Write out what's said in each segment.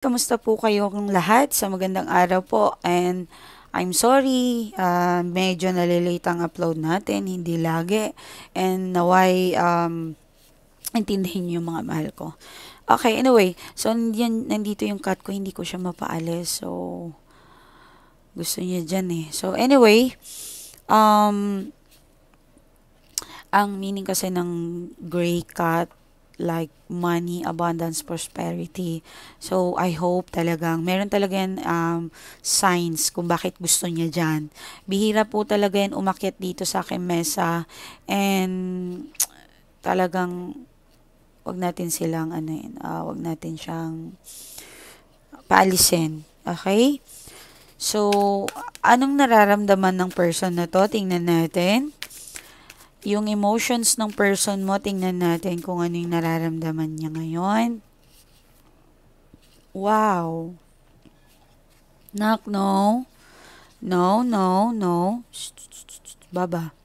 Kamusta po kayong lahat? Sa magandang araw po and I'm sorry, medyo nalilate ang upload natin, hindi lagi. And naway, intindihin niyo yung mga mahal ko. Okay, anyway, so nandito yung cat ko, hindi ko siya mapaalis. So, gusto niya dyan eh. So, anyway, um, ang meaning kasi ng gray cat, like money, abundance, prosperity. So, I hope talagang, meron talaga yan signs kung bakit gusto niya dyan. Bihira po talaga yan umakyat dito sa aking mesa and talagang wag natin silang wag natin siyang paalisin. Okay? So, anong nararamdaman ng person na to? Tingnan natin. Yung emotions ng person mo, tingnan natin kung ano yung nararamdaman niya ngayon. Wow. Nak, no. No, no, no. Shh, shh, shh, shh. Baba.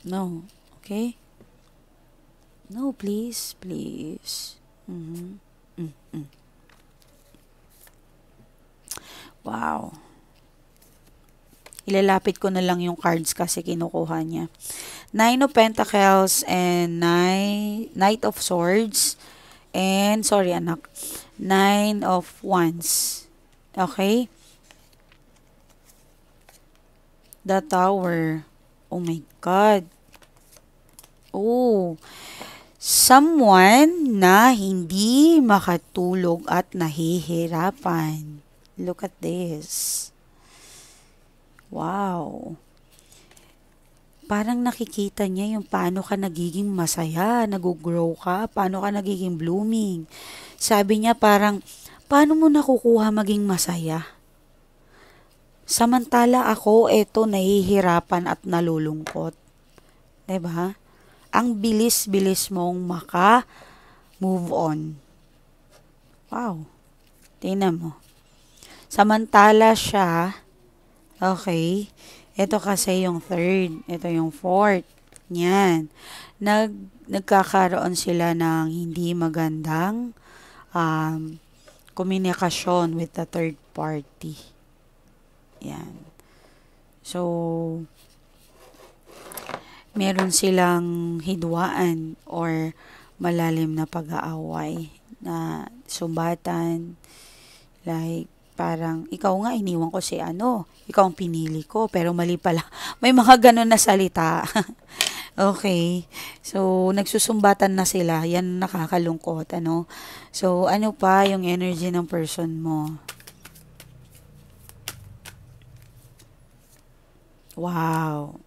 No. Okay? No, please, please. Mhm. Mm-mm. Wow. Ilalapit ko na lang yung cards kasi kinukuha niya. Nine of Pentacles and Knight of Swords. And, sorry anak, Nine of Wands. Okay? The Tower. Oh my God. Oh, someone na hindi makatulog at nahihirapan. Look at this. Wow. Parang nakikita niya yung paano ka nagiging masaya, nag-grow ka, paano ka nagiging blooming. Sabi niya parang, paano mo nakukuha maging masaya? Samantala ako, eto, nahihirapan at nalulungkot. 'Di ba? Ang bilis-bilis mong maka-move on. Wow. Tingnan mo. Samantala siya, okay, ito kasi yung third, ito yung fourth. Yan. Nagkakaroon sila ng hindi magandang komunikasyon with the third party. Yan. So, meron silang hidwaan or malalim na pag-aaway na sumbatan. Like, parang, ikaw nga, iniwan ko si ikaw ang pinili ko, pero mali pala. May mga ganun na salita. Okay. So, nagsusumbatan na sila. Yan nakakalungkot, So, ano pa yung energy ng person mo? Wow.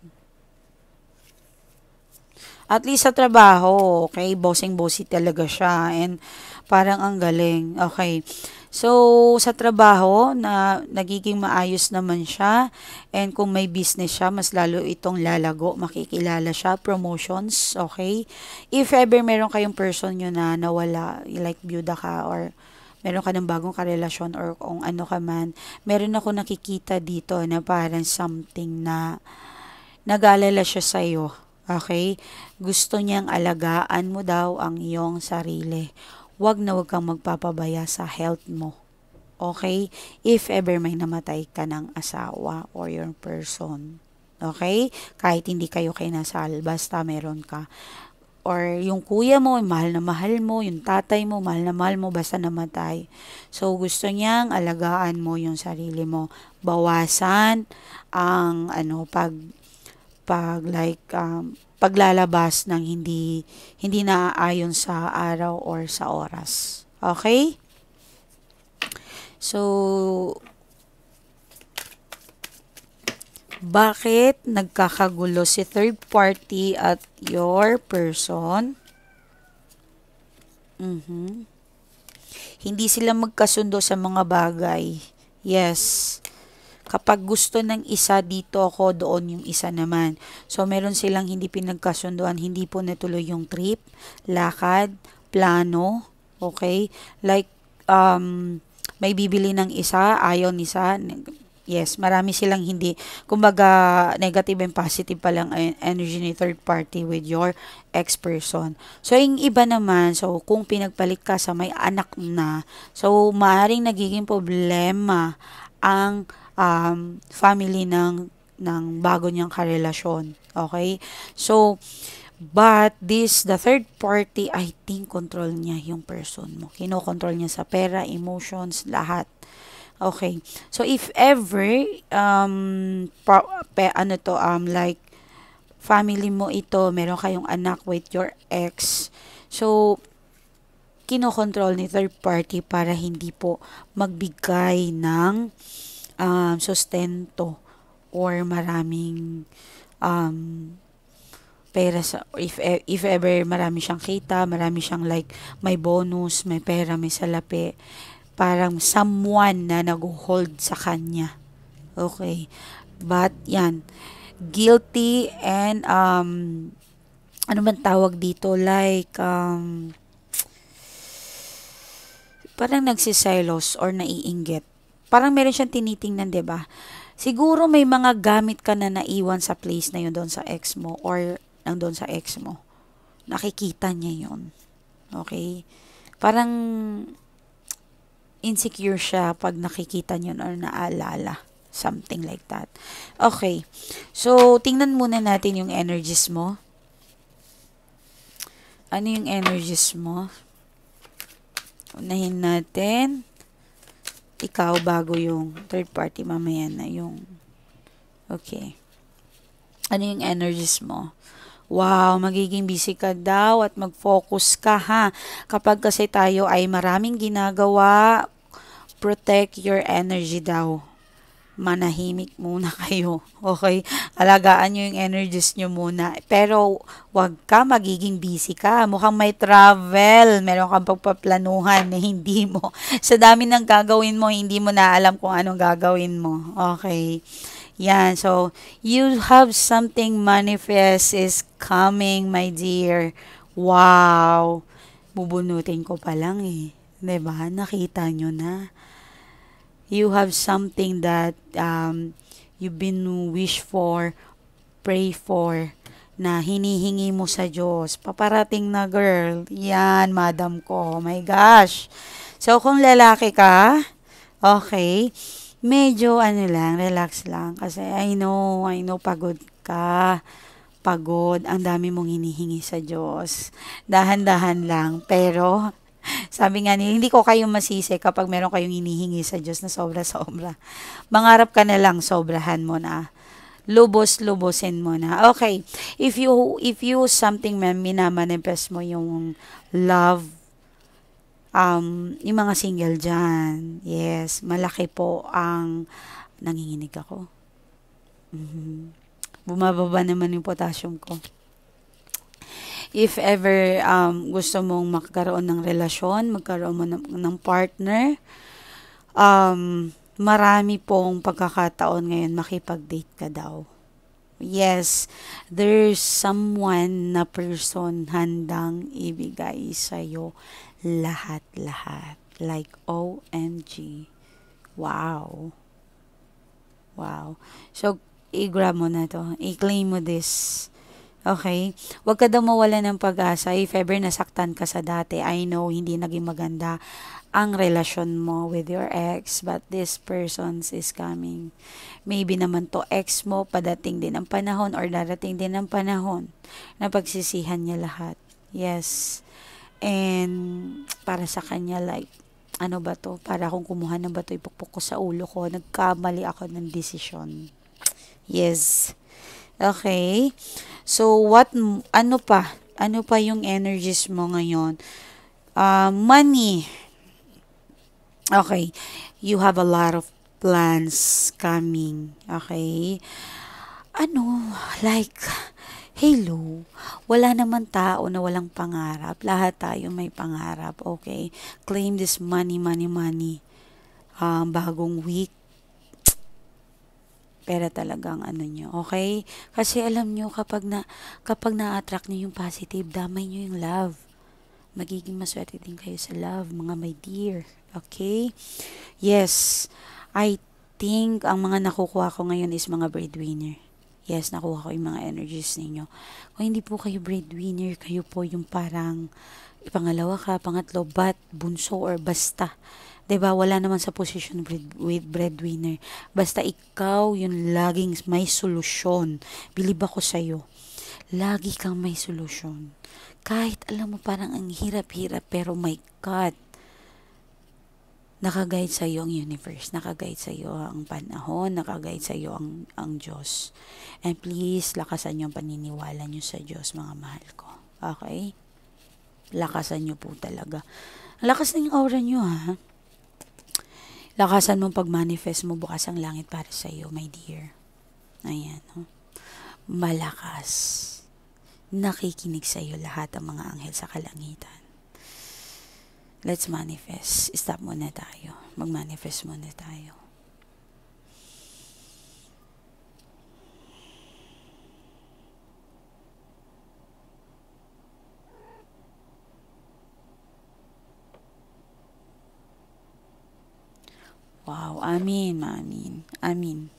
At least sa trabaho, okay, bossing-bossy talaga siya and parang ang galing. Okay. So, sa trabaho na nagiging maayos naman siya and kung may business siya, mas lalo itong lalago, makikilala siya, promotions, okay? If ever meron kayong person yun na nawala, like byuda ka or meron ka ng bagong karelasyon or kung ano ka man, meron ako nakikita dito na parang something na nag-aalala siya sa'yo. Okay? Gusto niyang alagaan mo daw ang iyong sarili. Huwag kang magpapabaya sa health mo. Okay? If ever may namatay ka ng asawa or your person. Okay? Kahit hindi kayo kinasal, basta meron ka. Or yung kuya mo, mahal na mahal mo, yung tatay mo, mahal na mahal mo, basta namatay. So, gusto niyang alagaan mo yung sarili mo. Bawasan ang paglalabas ng hindi naaayon sa araw or sa oras. Okay? So, bakit nagkakagulo si third party at your person? Hindi sila magkasundo sa mga bagay. Yes. Kapag gusto ng isa dito ako, doon yung isa naman. So, meron silang hindi pinagkasunduan, hindi po natuloy yung trip, lakad, plano, okay? Like, may bibili ng isa, ayaw ni isa, Yes, marami silang hindi, kumbaga, negative and positive pa lang energy ni third party with your ex-person. So, yung iba naman, so, kung pinagpalit ka sa may anak na, so, maaaring nagiging problema ang family ng bago niyang karelasyon. Okay? So, but the third party, I think, control niya yung person mo. Kinokontrol niya sa pera, emotions, lahat. Okay. So, if ever, like, family mo ito, meron kayong anak with your ex, so, kinokontrol ni third party para hindi po magbigay ng sustento or maraming um, pera sa, if ever marami siyang kita, marami siyang like may bonus, may pera, may salapi, parang someone na nag-hold sa kanya. Okay. But yan, guilty and ano man tawag dito, like parang nagsiselos or naiinggit. Parang meron siyang tinitingnan, 'di ba? Siguro may mga gamit ka na naiwan sa place na yun doon sa ex mo or nang doon sa ex mo. Nakikita niya yun. Okay? Parang insecure siya pag nakikita niyo or naalala. Something like that. Okay. So, tingnan muna natin yung energies mo. Ano yung energies mo? Unahin natin. Ikaw bago yung third party. Mamaya na yung... Okay. Ano yung energies mo? Wow, magiging busy ka daw at mag-focus ka ha. Kapag kasi tayo ay maraming ginagawa, protect your energy daw. Manahimik muna kayo. Okay? Alagaan nyo yung energies nyo muna. Pero, wag ka, magiging busy ka. Mukhang may travel. Meron kang pagpaplanuhan na hindi mo. Sa dami ng gagawin mo, hindi mo na alam kung anong gagawin mo. Okay? Yan. So, you have something manifest is coming, my dear. Wow. Bubunutin ko pa lang eh. 'Di ba? Nakita nyo na. You have something that you've been wish for, pray for, na hinihingi mo sa Diyos. Paparating na, girl. Yan, madam ko. Oh my gosh. So, kung lalaki ka, okay, medyo ano lang, relax lang. Kasi I know, pagod ka. Pagod. Ang dami mong hinihingi sa Diyos. Dahan-dahan lang. Pero, sabi nga nila, hindi ko kayo masisi kapag meron kayong hinihingi sa Diyos na sobra-sobra. Mangarap ka na lang, sobrahan mo na. Lubos-lubosin mo na. Okay. If you something minamanifest mo yung love, yung mga single dyan, yes, malaki po ang nanginginig ako. Bumababa naman yung potassium ko. If ever gusto mong magkaroon ng relasyon, magkaroon mo ng partner, marami pong pagkakataon ngayon makipag-date ka daw. Yes, there's someone na person handang ibigay sa'yo lahat-lahat. Like, OMG. Wow. Wow. So, i-grab mo na to. I-claim mo this. Okay? Huwag ka daw mawala ng pag-asa if ever nasaktan ka sa dati. I know, hindi naging maganda ang relasyon mo with your ex, but this person is coming. Maybe naman to ex mo, padating din ang panahon or darating din ang panahon na pagsisihan niya lahat. Yes. And para sa kanya, like, ano ba to? Para akong kumuha ng bato, ipukpok ko sa ulo ko. Nagkamali ako ng desisyon. Yes. Okay. So, ano pa? Ano pa yung energies mo ngayon? Money. Okay. You have a lot of plans coming. Okay. Ano? Like, hello. Wala naman tao na walang pangarap. Lahat tayo may pangarap. Okay. Claim this money, money, money. Bagong week. Pera talagang ano nyo, okay? Kasi alam nyo, kapag na-attract nyo yung positive, damay nyo yung love. Magiging maswerte din kayo sa love, mga my dear. Okay? Yes, I think ang mga nakukuha ko ngayon is mga breadwinner. Yes, nakuha ko yung mga energies ninyo. Kung hindi po kayo breadwinner, kayo po yung parang pangalawa ka, pangatlo, bat, bunso, or basta. 'Di ba? Wala naman sa position with breadwinner. Basta ikaw yung laging may solusyon. Believe ako sa'yo. Lagi kang may solusyon. Kahit alam mo parang ang hirap-hirap, pero my God, nakaguide sa iyo ang universe, nakaguide sa iyo ang panahon, nakaguide sa iyo ang Diyos. And please, lakasan niyo ang paniniwala niyo sa Diyos, mga mahal ko. Okay? Lakasan niyo po talaga. Lakas ng aura niyo, ha? Lakasan mo pag-manifest mo, bukas ang langit para sa iyo, my dear. Ayan, no? Malakas. Nakikinig sa iyo lahat ang mga anghel sa kalangitan. Let's manifest. Stop muna tayo. Mag-manifest muna tayo. Wow. Amin. Amin. Amin.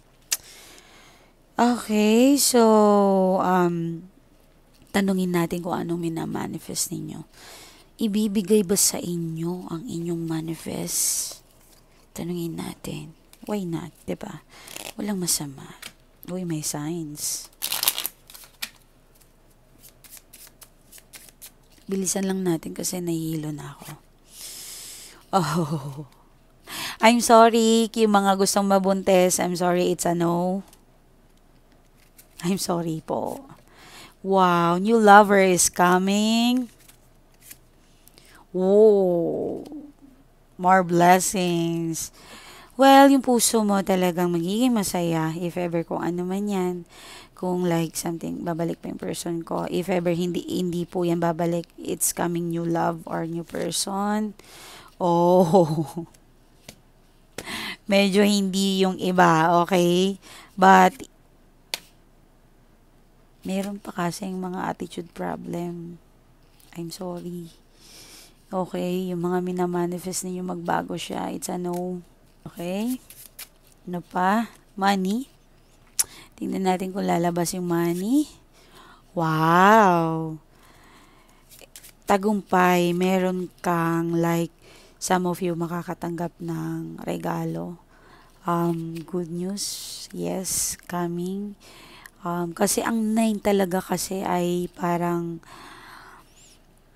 Okay. So, tanungin natin kung anong minamanifest ninyo. Ibibigay ba sa inyo ang inyong manifest? Tanungin natin. Why not? Diba? Walang masama. Uy, may signs. Bilisan lang natin kasi nahihilo na ako. Oh. I'm sorry. Yung mga gustong mabuntes, I'm sorry, it's a no. I'm sorry po. Wow, new lover is coming. Whoa, more blessings. Well, yung puso mo talagang magiging masaya if ever kung ano man yan. Kung like something, babalik pa yung person ko. If ever hindi po yan babalik, it's coming new love or new person. Oh, medyo hindi yung iba, okay? But, meron pa kasing mga attitude problem. I'm sorry. Okay, yung mga minamanifest ninyo magbago siya, it's a no. Okay? Ano pa? Money. Tingnan natin kung lalabas yung money. Wow! Tagumpay, meron kang like, some of you makakatanggap ng regalo. Good news, yes, coming. Kasi ang 9 talaga kasi ay parang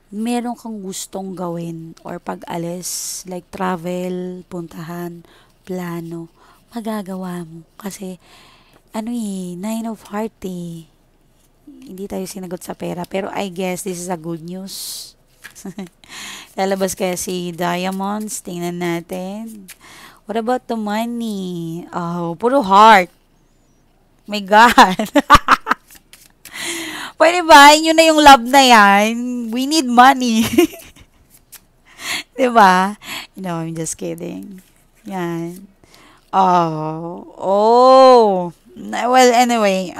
meron kang gustong gawin or pag-alis, like travel, puntahan, plano, magagawa mo. Kasi, 9 of heart eh. Hindi tayo sinagot sa pera. Pero I guess this is a good news. Lalabas kaya si Diamonds. Tingnan natin. What about the money? Oh, puro heart. My God. Pwede ba? Yun na yung love na yan. We need money. Diba? No, I'm just kidding. Yan. Oh. Well, anyway,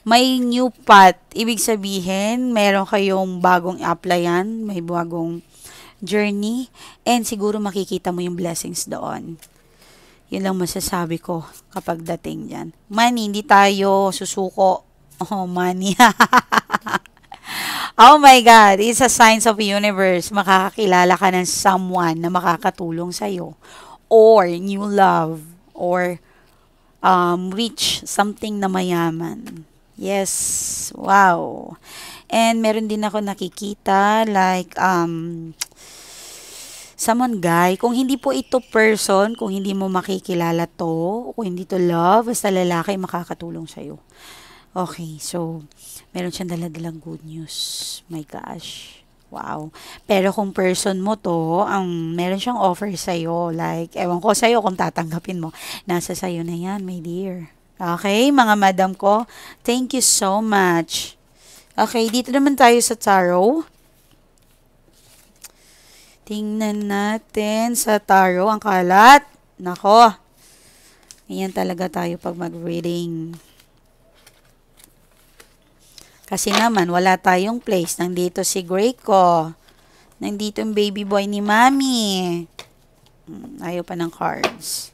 may new path. Ibig sabihin, meron kayong bagong applyan, may bagong journey, and siguro makikita mo yung blessings doon. Yun lang masasabi ko kapag dating dyan. Money, hindi tayo susuko. Oh, money. Oh my God, it's a signs of the universe. Makakakilala ka ng someone na makakatulong sa'yo. Or new love. Or reach something na mayaman. Yes, wow. And meron din ako nakikita like someone guy, kung hindi po ito person, kung hindi mo makikilala to, kung hindi to love, basta lalaki makakatulong sa'yo. Okay, so meron siyang daladalang good news. My gosh. Wow. Pero kung person mo to, meron siyang offer sa'yo. Like, ewan ko sa'yo kung tatanggapin mo. Nasa sa'yo na yan, my dear. Okay, mga madam ko. Thank you so much. Okay, dito naman tayo sa tarot. Tingnan natin sa tarot ang kalat. Nako. Ganyan talaga tayo pag mag-reading. Kasi naman, wala tayong place. Nandito si Greco. Nandito yung baby boy ni Mami. Ayaw pa ng cards.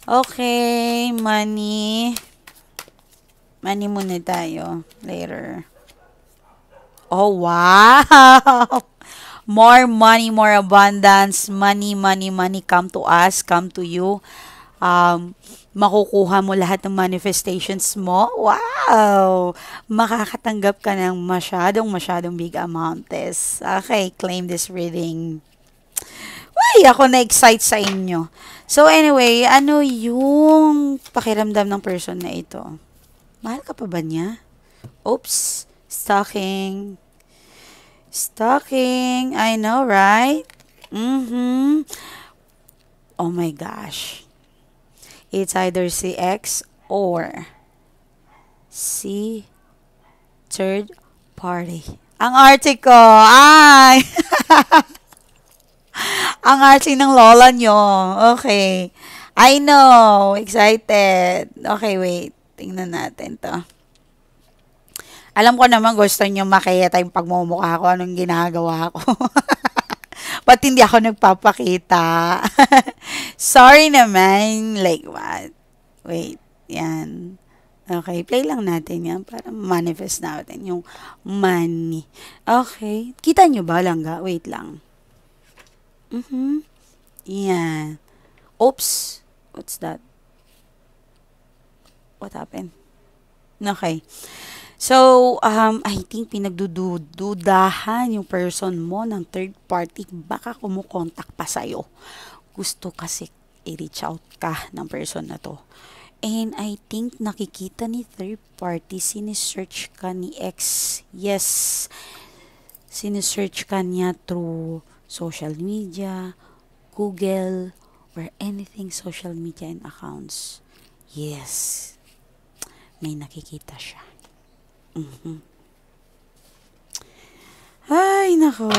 Okay, money. Money muna tayo. Later. Oh, wow! More money, more abundance. Money, money, money come to us, come to you. Makukuha mo lahat ng manifestations mo. Wow! Makakatanggap ka ng masyadong big amounts. Okay, claim this reading. Ay, ako na-excite sa inyo. So anyway, ano yung pakiramdam ng person na ito? Mahal ka pa ba niya? Oops, stalking. Stalking, I know, right? Mm-hmm. Oh my gosh. It's either si X or si third party. Ang arte ko! Ay! Ang arte ng lola nyo. Okay. I know. Excited. Okay, wait. Tingnan natin to. Alam ko naman gusto nyo makita yung pagmumukha ko, anong ginagawa ko. Ba't hindi ako nagpapakita? Sorry naman. Like what? Wait. Yan. Okay, play lang natin yan para manifest natin yung money. Okay. Kita nyo ba, langga? Wait lang. Yan. Oops. What's that? What happened? Okay. So, I think pinagdududahan yung person mo ng third party. Baka kumukontak pa sa'yo. Gusto kasi i-reach out ka ng person na to. And I think nakikita ni third party, sinesearch ka ni X. Yes, sinesearch ka niya through social media, Google, or anything social media and accounts. Yes, may nakikita siya. Ay, nako.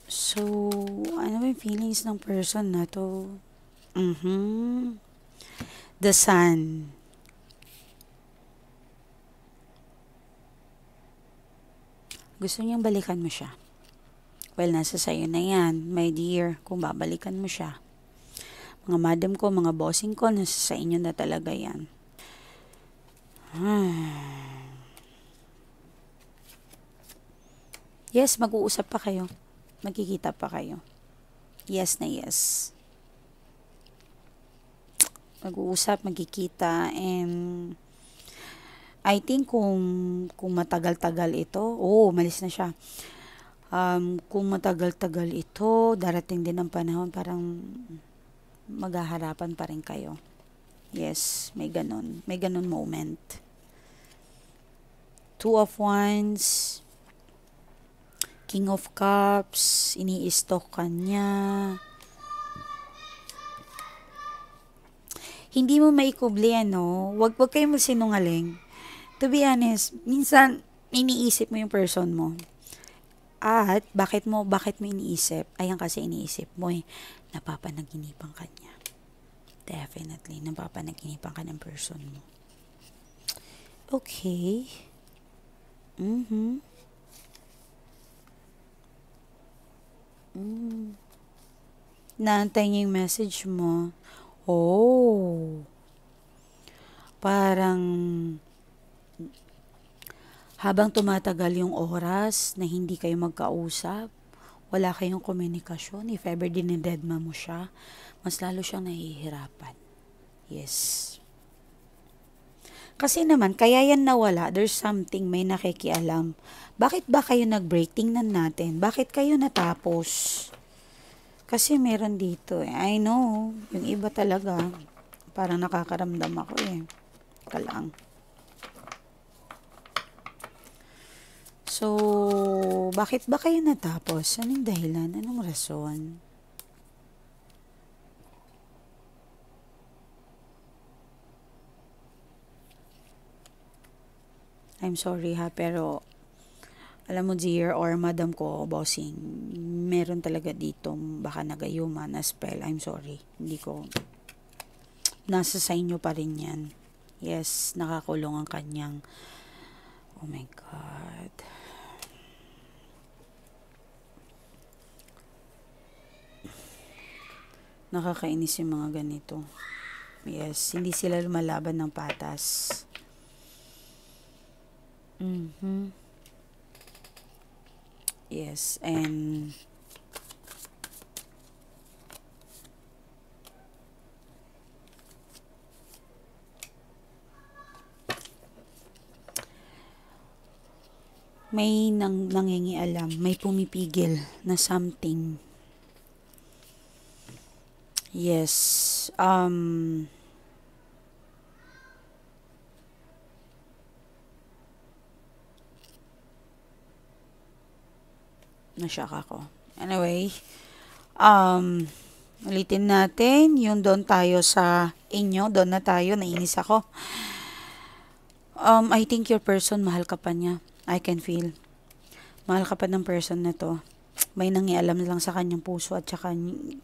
So, ano ba yung feelings ng person na to? The sun. Gusto niyang balikan mo siya. Well, nasa sayo na yan, my dear, kung babalikan mo siya. Mga madam ko, mga bossing ko, nasa sa inyo na talaga yan. Yes, mag-uusap pa kayo. Magkikita pa kayo. Yes na yes. Mag-uusap, magkikita, and I think kung matagal-tagal ito, malis na siya. Kung matagal-tagal ito, darating din ang panahon, parang maghaharapan pa rin kayo. Yes, may ganun. May ganun moment. Two of Wands, King of Cups, ini-stalk ka niya. Hindi mo maikubli, ano? Wag kayo magsinungaling. To be honest, minsan, iniisip mo yung person mo. At, bakit mo iniisip? Ayan kasi iniisip mo napapanaginipan ka niya. Definitely, napapanaginipan ka ng person mo. Okay. Naantay niya yung message mo. Parang habang tumatagal yung oras na hindi kayo magkausap, wala kayong komunikasyon, if ever dinededma mo siya, mas lalo siyang nahihirapan. Yes. Kasi naman, kaya yan nawala, there's something may nakikialam. Bakit ba kayo nag-break? Tingnan natin. Bakit kayo natapos? Kasi meron dito I know, yung iba talaga, parang nakakaramdam ako Kalang. So, bakit ba kayo natapos? Anong dahilan? Anong rason? I'm sorry pero alam mo dear or madam ko, bossing, meron talaga dito baka nagayuma na spell. I'm sorry. Hindi ko, nasa sa inyo pa rin yan. Yes, nakakulong ang kanyang, oh my God. Nakakainis yung mga ganito. Yes, hindi sila lumalaban ng patas. Mhm. Yes, and may nangingialam, may pumipigil na something. Yes, nashock ako. Anyway, ulitin natin, yung doon tayo sa inyo, doon na tayo, nainis ako. I think your person, mahal ka pa niya. I can feel. Mahal ka pa ng person na to. May nangialam lang sa kanyang puso at saka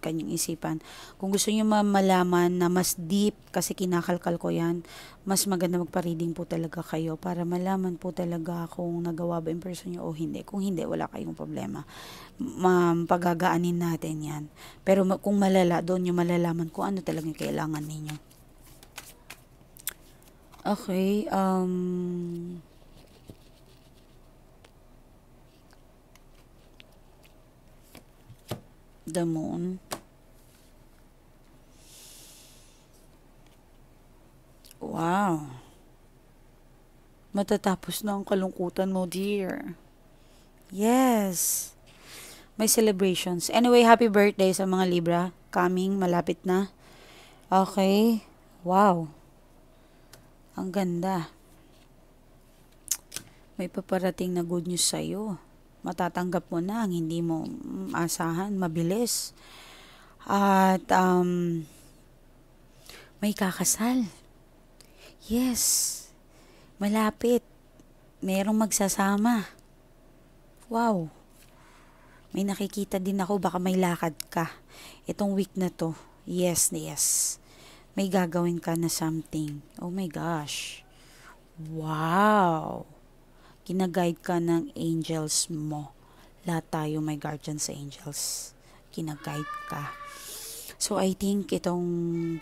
kanyang isipan. Kung gusto niyo malaman na mas deep, kasi kinakalkal ko yan, mas maganda magpa-reading po talaga kayo para malaman po talaga kung nagawa ba yung person niyo o hindi. Kung hindi, wala kayong problema. Pagagaanin natin yan. Pero kung malala, doon nyo malalaman kung ano talaga yung kailangan ninyo. Okay, the moon. Wow. Matatapos na ang kalungkutan mo, dear. Yes. May celebrations. Anyway, happy birthday sa mga Libra. Coming, malapit na. Okay. Wow. Ang ganda. May paparating na good news sa'yo. Matatanggap mo na ang hindi mo asahan, mabilis. At may kakasal. Yes. Malapit. Merong magsasama. Wow. May nakikita din ako, baka may lakad ka. Itong week na to. Yes, yes. May gagawin ka na something. Oh my gosh. Wow. Kinaguide ka ng angels mo. Lahat tayo may guardians angels. Kinaguide ka. So, I think itong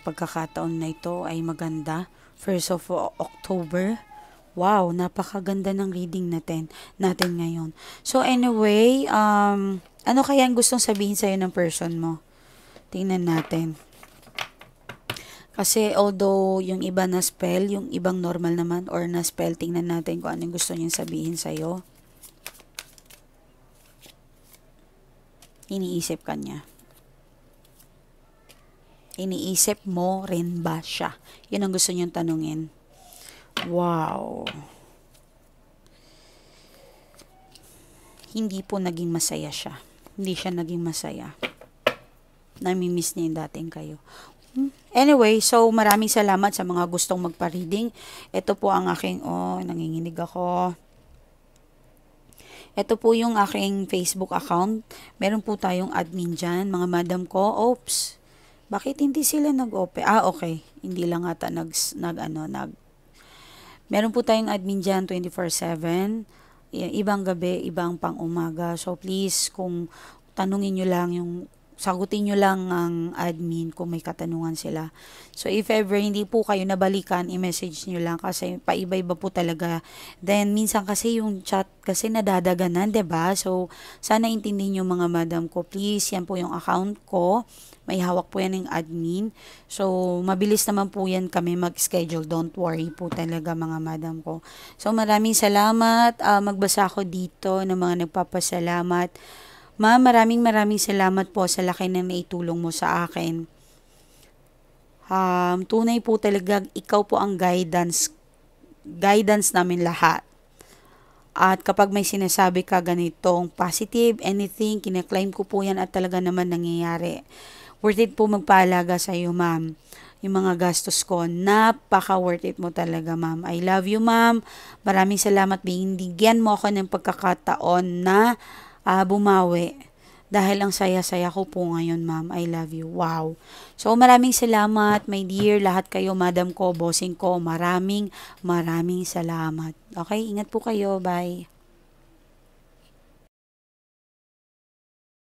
pagkakataon na ito ay maganda. 1st of October. Wow, napakaganda ng reading natin ngayon. So, anyway, ano kaya ang gustong sabihin sa'yo ng person mo? Tingnan natin. Kasi although yung iba na spell, yung ibang normal naman or na spell, tingnan natin kung anong gusto niyang sabihin sa'yo. Iniisip ka niya. Iniisip mo rin ba siya? Yun ang gusto niyang tanungin. Wow. Hindi po naging masaya siya. Hindi siya naging masaya. Namimiss niya yung dating kayo. Anyway, so maraming salamat sa mga gustong magpa-reading. Ito po ang aking, nanginginig ako. Ito po yung aking Facebook account. Meron po tayong admin dyan, mga madam ko. Oops, bakit hindi sila nag-open? Okay, hindi lang ata meron po tayong admin dyan 24/7. Ibang gabi, ibang pang umaga. So please, kung tanungin nyo lang sagutin nyo lang ang admin kung may katanungan sila. So, if ever hindi po kayo nabalikan, i-message nyo lang kasi paiba-iba po talaga. Then, minsan kasi yung chat kasi nadadaganan, 'di ba? So, sana intindihin nyo mga madam ko. Please, yan po yung account ko. May hawak po yan ng admin. So, mabilis naman po yan kami mag-schedule. Don't worry po talaga mga madam ko. So, maraming salamat. Magbasa ako dito ng mga nagpapasalamat. Ma'am, maraming salamat po sa laki ng naitulong mo sa akin. Tunay po talaga, ikaw po ang guidance namin lahat. At kapag may sinasabi ka ganitong positive, anything, kinaklaim ko po yan at talaga naman nangyayari. Worth it po magpaalaga sa iyo, ma'am. Yung mga gastos ko, napaka-worth it mo talaga, ma'am. I love you, ma'am. Maraming salamat. Binigyan mo ako ng pagkakataon na bumawi. Dahil ang saya-saya ko po ngayon, ma'am. I love you. Wow. So, maraming salamat, my dear. Lahat kayo, madam ko, bossing ko. Maraming salamat. Okay, ingat po kayo. Bye.